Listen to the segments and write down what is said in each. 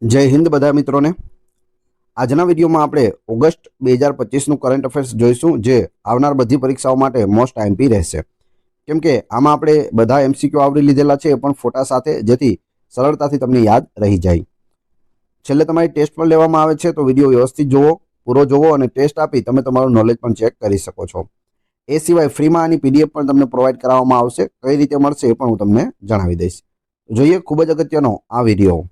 જય હિન્દ બધા મિત્રોને। આજના વિડીયોમાં આપણે ઓગસ્ટ 2025નું કરંટ અફેર્સ જોઈશું, જે આવનાર બધી પરીક્ષાઓ માટે મોસ્ટ આઈએમપી રહેશે। કેમ કે આમાં આપણે બધા એમસીક્યુ આવરી લીધેલા છે, પણ ફોટા સાથે, જેથી સરળતાથી તમને યાદ રહી જાય। છેલ્લે તમારી ટેસ્ટ પણ લેવામાં આવે છે, તો વિડીયો વ્યવસ્થિત જુઓ, પૂરો જુઓ અને ટેસ્ટ આપી તમે તમારું નોલેજ પણ ચેક કરી શકો છો। એ સિવાય ફ્રીમાં આની પીડીએફ પણ તમને પ્રોવાઈડ કરાવવામાં આવશે। કઈ રીતે મળશે એ પણ હું તમને જણાવી દઈશ। જોઈએ ખૂબ જ અગત્યનો આ વિડીયો।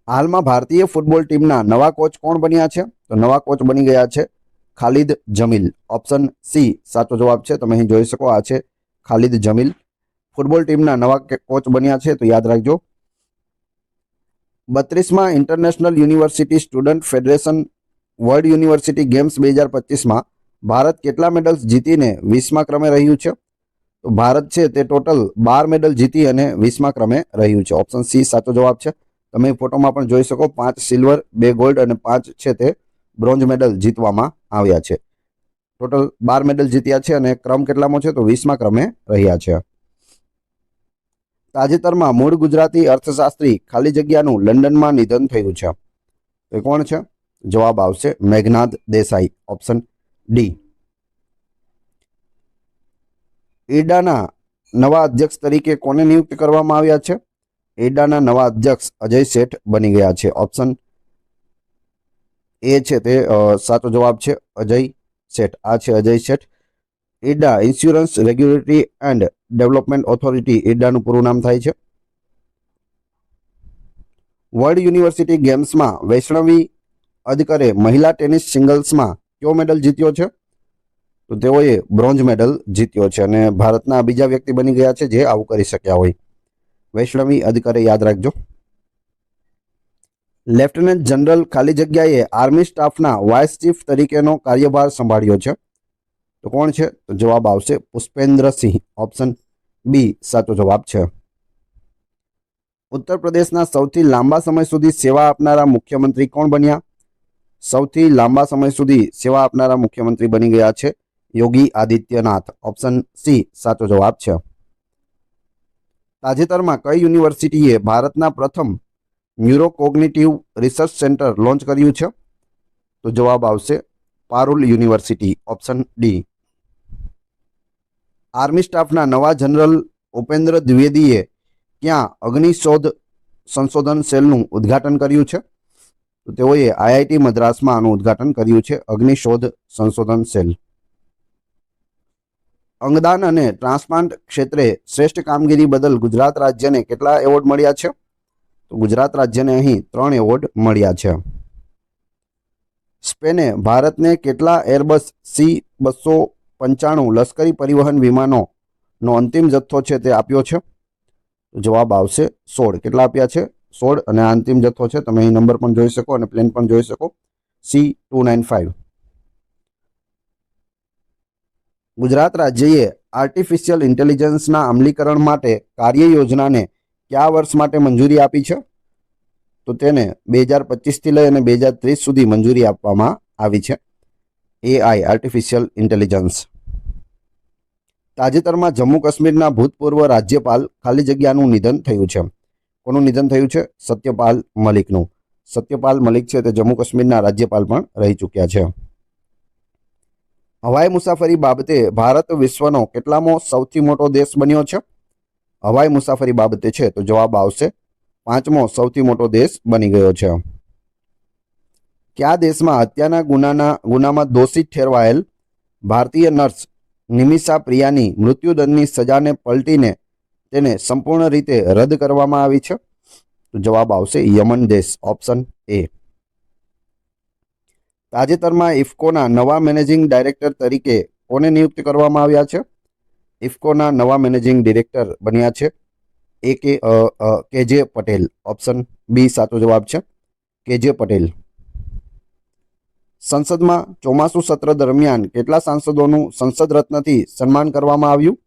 હાલમાં ભારતીય ફૂટબોલ ટીમના નવા કોચ કોણ બન્યા છે? તો નવા કોચ બની ગયા છે ખાલિદ જમીલ। ઓપ્શન સી સાચો જવાબ છે। તમે અહીં જોઈ શકો, આ છે ખાલિદ જમીલ, ફૂટબોલ ટીમના નવા કોચ બન્યા છે, તો યાદ રાખજો। 32માં international university student federation world university games 2025માં ભારત કેટલા મેડલ્સ જીતીને 20મા ક્રમે રહ્યું છે? તો ભારત છે તે ટોટલ 12 મેડલ જીતી અને 20મા ક્રમે રહ્યું છે। ઓપ્શન સી સાચો જવાબ છે। તમે ફોટોમાં પણ જોઈ શકો, 5 સિલ્વર, 2 ગોલ્ડ અને 5 છે તે બ્રોન્ઝ મેડલ જીતવામાં આવ્યા છે। ટોટલ 12 મેડલ જીત્યા છે અને ક્રમ કેટલામો છે? તો 20મા ક્રમે રહ્યા છે। તાજેતરમાં મૂળ ગુજરાતી અર્થશાસ્ત્રી ખાલી જગ્યાનું લંડનમાં નિધન થયું છે, તો કોણ છે? જવાબ આવશે મેઘનાદ દેસાઈ। Option D. ઈડાના નવા અધ્યક્ષ તરીકે કોને નિયુક્ત કરવામાં આવ્યા છે? ઈડાના નવા અધ્યક્ષ અજય શેઠ બની ગયા છે। ઓપ્શન એ છે તે સાચો જવાબ છે, અજય શેઠ। આ છે Ajay Seth. IRDA insurance regulatory and development authority, ઈડાનું પૂરું નામ થાય છે। વર્લ્ડ યુનિવર્સિટી ગેમ્સમાં વૈષ્ણવી અદકરે મહિલા ટેનિસ સિંગલ્સમાં કયો મેડલ જીત્યો છે? તો તેઓએ બ્રોન્ઝ મેડલ જીત્યો છે અને ભારતના બીજા વ્યક્તિ બની ગયા છે જે આવું કરી શક્યા હોય। વૈષ્ણવી અદકરે, યાદ રાખજો। લેફ્ટનન્ટ જનરલ ખાલી જગ્યાએ આર્મી સ્ટાફના વાઇસ ચીફ તરીકેનો કાર્યભાર સંભાળ્યો છે, તો કોણ છે? તો જવાબ આવશે પુષ્પેન્દ્રસિંહ। ઓપ્શન બી સાચો જવાબ છે। ઉત્તર પ્રદેશના સૌથી લાંબા સમય સુધી સેવા આપનારા મુખ્યમંત્રી કોણ બન્યા? સૌથી લાંબા સમય સુધી સેવા આપનારા મુખ્યમંત્રી બની ગયા છે યોગી આદિત્યનાથ। ઓપ્શન સી સાચો જવાબ છે। તાજેતરમાં કઈ યુનિવર્સિટીએ ભારતના પ્રથમ ન્યુરોકોગ્નિટિવ રિસર્ચ સેન્ટર લોન્ચ કર્યું છે? તો જવાબ આવશે Parul university. Option D. Army સ્ટાફના નવા જનરલ ઉપેન્દ્ર દ્વિવેદીએ ક્યાં અગ્નિશોધ સંશોધન સેલનું ઉદ્ઘાટન કર્યું છે? તો તેઓએ આઈઆઈટી મદ્રાસમાં આનું ઉદ્ઘાટન કર્યું છે, અગ્નિશોધ સંશોધન સેલ। અંગદાન અને ટ્રાન્સપ્લાન્ટ ક્ષેત્રે શ્રેષ્ઠ કામગીરી બદલ ગુજરાત રાજ્યને કેટલા એવોર્ડ મળ્યા છે? તો ગુજરાત રાજ્યને અહીં 3 એવોર્ડ મળ્યા છે। સ્પેને ભારતને કેટલા એરબસ C-295 લશ્કરી પરિવહન વિમાનોનો અંતિમ જથ્થો છે તે આપ્યો છે? જવાબ આવશે 16। કેટલા આપ્યા છે? 16, અને આ અંતિમ જથ્થો છે। તમે અહીં નંબર પણ જોઈ શકો અને પ્લેન પણ જોઈ શકો, C-295। ગુજરાત રાજ્યએ આર્ટિફિશિયલ ઇન્ટેલિજન્સના અમલીકરણ માટે કાર્ય યોજનાને કયા વર્ષ માટે મંજૂરી આપી છે? તો તેને 2025થી લઈ અને 2030 સુધી મંજૂરી આપવામાં આવી છે, એઆઈ આર્ટિફિશિયલ ઇન્ટેલિજન્સ। તાજેતરમાં જમ્મુ કાશ્મીરના ભૂતપૂર્વ રાજ્યપાલ ખાલી જગ્યાનું નિધન થયું છે, કોનું નિધન થયું છે? સત્યપાલ મલિકનું। સત્યપાલ મલિક છે તે જમ્મુ કાશ્મીરના રાજ્યપાલ પણ રહી ચૂક્યા છે। હવાઈ મુસાફરી બાબતે ભારત વિશ્વનો કેટલામો સૌથી મોટો દેશ બન્યો છે? હવાઈ મુસાફરી બાબતે છે તો જવાબ આવશે 5મો સૌથી મોટો દેશ બની ગયો છે। કયા દેશમાં હત્યાના ગુનામાં દોષિત ઠેરવાયેલ ભારતીય નર્સ નિમિષા પ્રિયાની મૃત્યુદંડની સજાને પલટીને તેને સંપૂર્ણ રીતે રદ કરવામાં આવી છે? તો જવાબ આવશે યમન દેશ। Option A. તાજેતરમાં ઇફકોના નવા મેનેજિંગ ડાયરેક્ટર તરીકે કોને નિયુક્ત કરવામાં આવ્યા છે? ઇફકોના નવા મેનેજિંગ ડિરેક્ટર બન્યા છે કેજે પટેલ। ઓપ્શન બી સાચો જવાબ છે, કેજે પટેલ। સંસદમાં ચોમાસુ સત્ર દરમિયાન કેટલા સાંસદોનું સંસદ રત્નથી સન્માન કરવામાં આવ્યું?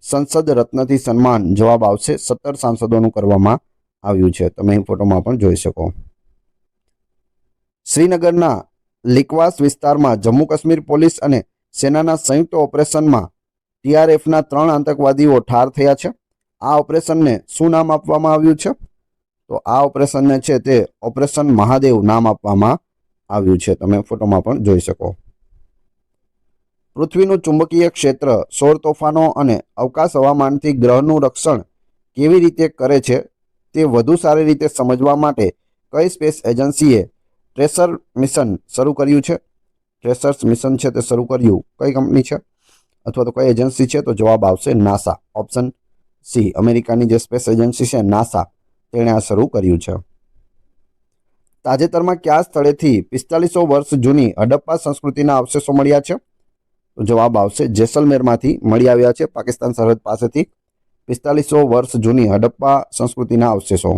સંસદ રત્નથી સન્માન, જવાબ આવશે 17 સાંસદોનું કરવામાં આવ્યું છે। તમે અહીં ફોટોમાં પણ જોઈ શકો। શ્રીનગરના લિકવાસ વિસ્તારમાં જમ્મુ કાશ્મીર પોલીસ અને સેનાના સંયુક્ત ઓપરેશનમાં ટીઆરએફના 3 આતંકવાદીઓ ઠાર થયા છે। આ ઓપરેશનને શું નામ આપવામાં આવ્યું છે? તો આ ઓપરેશનને છે તે ઓપરેશન મહાદેવ નામ આપવામાં આવ્યું છે. તમે ફોટોમાં પણ જોઈ શકો. પૃથ્વીનું ચુંબકીય ક્ષેત્ર, સૌર તોફાનો અને અવકાશ હવામાનથી ગ્રહનું રક્ષણ કેવી રીતે કરે છે તે વધુ સારી રીતે સમજવા માટે કઈ સ્પેસ એજન્સીએ ટ્રેસર મિશન શરૂ કર્યું છે? ટ્રેસર્સ મિશન છે તે શરૂ કર્યું કઈ કંપની છે અથવા તો કઈ એજન્સી છે? તો જવાબ આવશે નાસા. Option C. અમેરિકાની જે સ્પેસ એજન્સી છે નાસા, તેણે આ શરૂ કર્યું છે. તાજેતરમાં કયા સ્થળેથી 4500 વર્ષ જૂની હડપ્પા સંસ્કૃતિના અવશેષો મળ્યા છે? તો જવાબ આવશે જેસલમેરમાંથી મળી આવ્યા છે, પાકિસ્તાન સરહદ પાસેથી 4500 વર્ષ જૂની હડપ્પા સંસ્કૃતિના અવશેષો.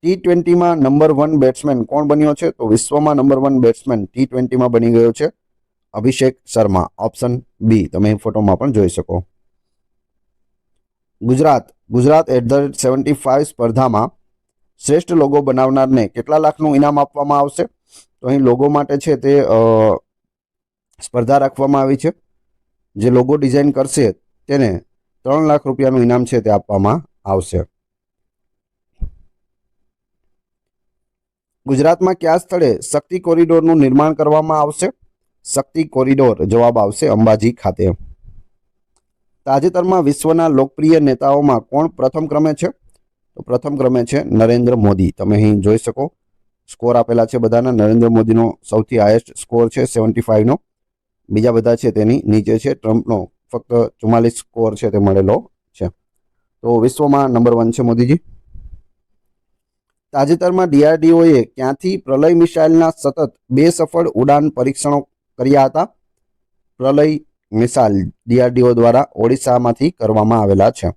T20માં નંબર 1 બેટ્સમેન કોણ બન્યો છે? તો વિશ્વમાં નંબર 1 બેટ્સમેન T20માં બની ગયો છે અભિષેક શર્મા. Option B. તમે ફોટોમાં પણ જોઈ શકો. ગુજરાત @75 સ્પર્ધામાં શ્રેષ્ઠ લોગો બનાવનારને કેટલા લાખનું ઇનામ આપવામાં આવશે? તો અહીં લોગો માટે છે તે સ્પર્ધા રાખવામાં આવી છે. જે લોગો ડિઝાઇન કરશે તેને 3 લાખ રૂપિયાનું ઇનામ છે તે આપવામાં આવશે. ગુજરાતમાં કયા સ્થળે શક્તિ કોરિડોરનું નિર્માણ કરવામાં આવશે? શક્તિ કોરિડોર જવાબ આવશે અંબાજી ખાતે. તાજેતરમાં વિશ્વના લોકપ્રિય નેતાઓમાં કોણ પ્રથમ ક્રમે છે? તો પ્રથમ ક્રમે છે નરેન્દ્ર મોદી. તમે અહીં જોઈ શકો સ્કોર આપેલા છે બધાના. નરેન્દ્ર મોદીનો સૌથી હાઈએસ્ટ સ્કોર છે 75નો. બીજા બધા છે તેની નીચે છે. ટ્રમ્પનો ફક્ત 44 સ્કોર છે તે મળેલો છે. તો વિશ્વમાં નંબર 1 છે મોદીજી. તાજેતરમાં DRDOએ ક્યાંથી પ્રલય મિસાઇલના સતત 2 સફળ ઉડાન પરીક્ષણો કર્યા હતા? પ્રલય મિસાઇલ DRDO દ્વારા ઓડિશામાંથી કરવામાં આવેલા છે.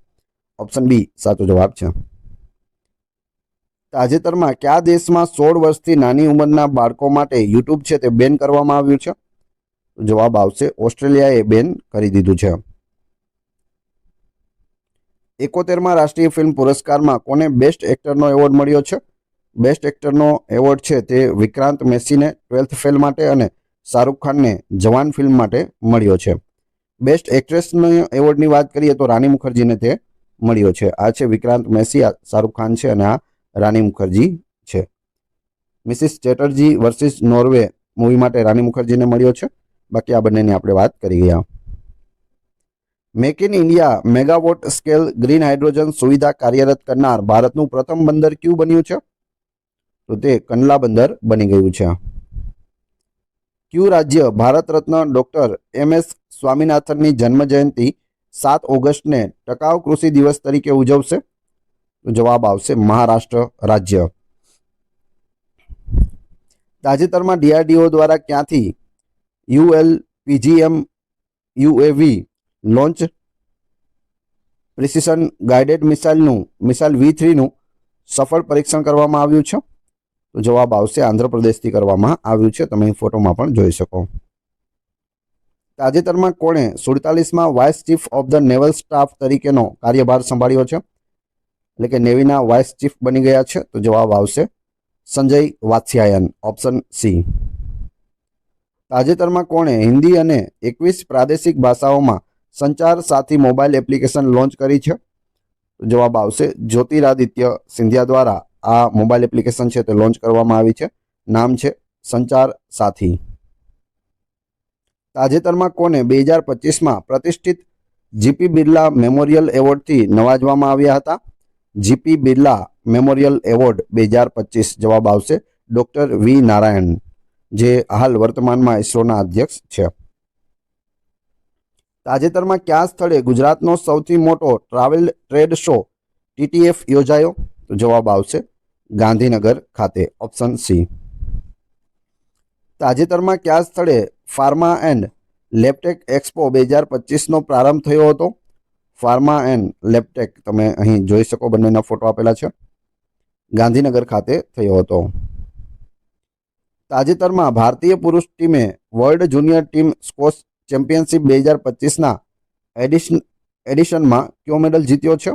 ઓપ્શન બી સાચો જવાબ છે. તાજેતરમાં કયા દેશમાં 16 વર્ષથી નાની ઉંમરના બાળકો માટે યુટ્યુબ છે તે બેન કરવામાં આવ્યું છે? જવાબ આવશે ઓસ્ટ્રેલિયાએ બેન કરી દીધું છે. 71માં રાષ્ટ્રીય ફિલ્મ પુરસ્કારમાં કોને બેસ્ટ એક્ટરનો એવોર્ડ મળ્યો છે? બેસ્ટ એક્ટરનો એવોર્ડ છે તે વિક્રાંત મેસીને 12th ફેલ માટે અને શાહરૂખ ખાનને જવાન ફિલ્મ માટે મળ્યો છે. બેસ્ટ એક્ટ્રેસના એવોર્ડની વાત કરીએ તો રાની મુખર્જીને તે મળ્યો છે. આ છે વિક્રાંત મેસી, આ શાહરૂખ ખાન છે અને આ રાની મુખર્જી છે. Mrs Chatterjee versus Norway movie માટે રાની મુખર્જીને મળ્યો છે. બાકી આ બંનેની આપણે વાત કરી ગયા. Make in India megawatt scale green hydrogen સુવિધા કાર્યરત કરનાર ભારતનું પ્રથમ બંદર કયું બન્યું છે? તો તે કંડલા બંદર બની ગયું છે. કયું રાજ્ય ભારત રત્ન ડોક્ટર MS સ્વામીનાથનની જન્મ જયંતિ 7 ઓગસ્ટને ટકાઉ કૃષિ દિવસ તરીકે ઉજવશે? તો જવાબ આવશે મહારાષ્ટ્ર રાજ્ય. તાજેતરમાં DRDO દ્વારા ક્યાંથી ULPGM UAV launch precision guided missile V3નું સફળ પરીક્ષણ કરવામાં આવ્યું છે? તો જવાબ આવશે આંધ્રપ્રદેશથી કરવામાં આવ્યું છે. તમે ફોટોમાં પણ જોઈ શકો. તાજેતરમાં કોણે 47માં vice chief of the naval staff તરીકેનો કાર્યભાર સંભાળ્યો છે? એટલે કે નેવીના વાઇસ ચીફ બની ગયા છે. તો જવાબ આવશે સંજય વાત્સ્યાયન. Option C. તાજેતરમાં કોણે હિન્દી અને 21 પ્રાદેશિક ભાષાઓમાં સંચાર સાથી મોબાઈલ એપ્લિકેશન લોન્ચ કરી છે? તો જવાબ આવશે જ્યોતિરાદિત્ય સિંધિયા દ્વારા આ મોબાઈલ એપ્લિકેશન છે તે લોન્ચ કરવામાં આવી છે. નામ છે સંચાર સાથી. તાજેતરમાં કોને 2025માં પ્રતિષ્ઠિત જીપી બિરલા મેમોરિયલ એવોર્ડથી નવાજવામાં આવ્યા હતા? જીપી બિરલા મેમોરિયલ એવોર્ડ 2025 જવાબ આવશે ડોક્ટર વી નારાયણ, જે હાલ વર્તમાનમાં ઇસરોના અધ્યક્ષ છે. તાજેતરમાં કયા સ્થળે ગુજરાતનો સૌથી મોટો ટ્રાવેલ ટ્રેડ શો TTF યોજાયો? તો જવાબ આવશે ગાંધીનગર ખાતે. Option C. તાજેતરમાં કયા સ્થળે ફાર્મા એન્ડ લેબટેક એક્સપો 2025નો પ્રારંભ થયો હતો? ફાર્મા એન્ડ લેબટેક તમે અહીં જોઈ શકો, બંનેના ફોટો આપેલા છે. ગાંધીનગર ખાતે થયો હતો. તાજેતરમાં ભારતીય પુરુષ ટીમે world junior team squash championship 2025ના એડિશનમાં કયો મેડલ જીત્યો છે?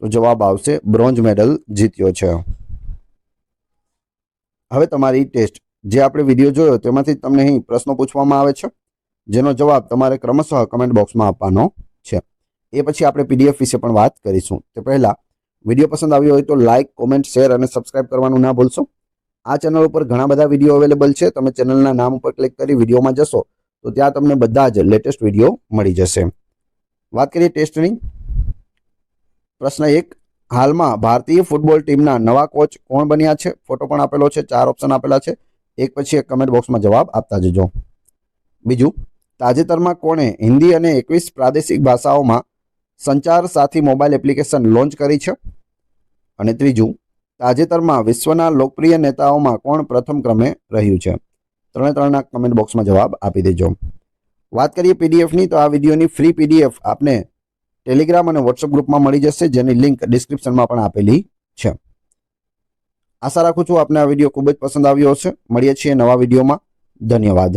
તો જવાબ આવશે બ્રોન્ઝ મેડલ જીત્યો છે. હવે તમારી ટેસ્ટ, જે આપણે વિડીયો જોયો તેમાંથી તમને અહીં પ્રશ્નો પૂછવામાં આવે છે, જેનો જવાબ તમારે ક્રમશઃ કમેન્ટ બોક્સમાં આપવાનો છે. એ પછી આપણે પીડીએફ વિશે પણ વાત કરીશું. તે પહેલાં વિડીયો પસંદ આવ્યો હોય તો લાઇક, કોમેન્ટ, શેર અને સબસ્ક્રાઇબ કરવાનું ના ભૂલશો. આ ચેનલ ઉપર ઘણા બધા વિડીયો અવેલેબલ છે. તમે ચેનલના નામ ઉપર ક્લિક કરી વિડીયોમાં જશો તો ત્યાં તમને બધા જ લેટેસ્ટ વિડીયો મળી જશે. વાત કરીએ ટેસ્ટની. પ્રશ્ન 1, હાલમાં ભારતીય ફૂટબોલ ટીમના નવા કોચ કોણ બન્યા છે? ફોટો પણ આપેલો છે, 4 ઓપ્શન આપેલા છે. એક પછી એક કમેન્ટ બોક્સમાં જવાબ આપતા જજો. બીજું, તાજેતરમાં કોણે હિન્દી અને 21 પ્રાદેશિક ભાષાઓમાં સંચાર સાથી મોબાઈલ એપ્લિકેશન લોન્ચ કરી છે? અને ત્રીજું, તાજેતરમાં વિશ્વના લોકપ્રિય નેતાઓમાં કોણ પ્રથમ ક્રમે રહ્યું છે? ત્રણેના કમેન્ટ બોક્સમાં જવાબ આપી દેજો. વાત કરીએ પીડીએફની, તો આ વિડીયોની ફ્રી પીડીએફ આપને ટેલિગ્રામ અને વોટ્સઅપ ગ્રુપમાં મળી જશે, જેની લિંક ડિસ્ક્રિપ્શનમાં પણ આપેલી છે. આશા રાખું છું આપને આ વિડીયો ખૂબ જ પસંદ આવ્યો હશે. મળીએ છીએ નવા વિડીયોમાં. ધન્યવાદ.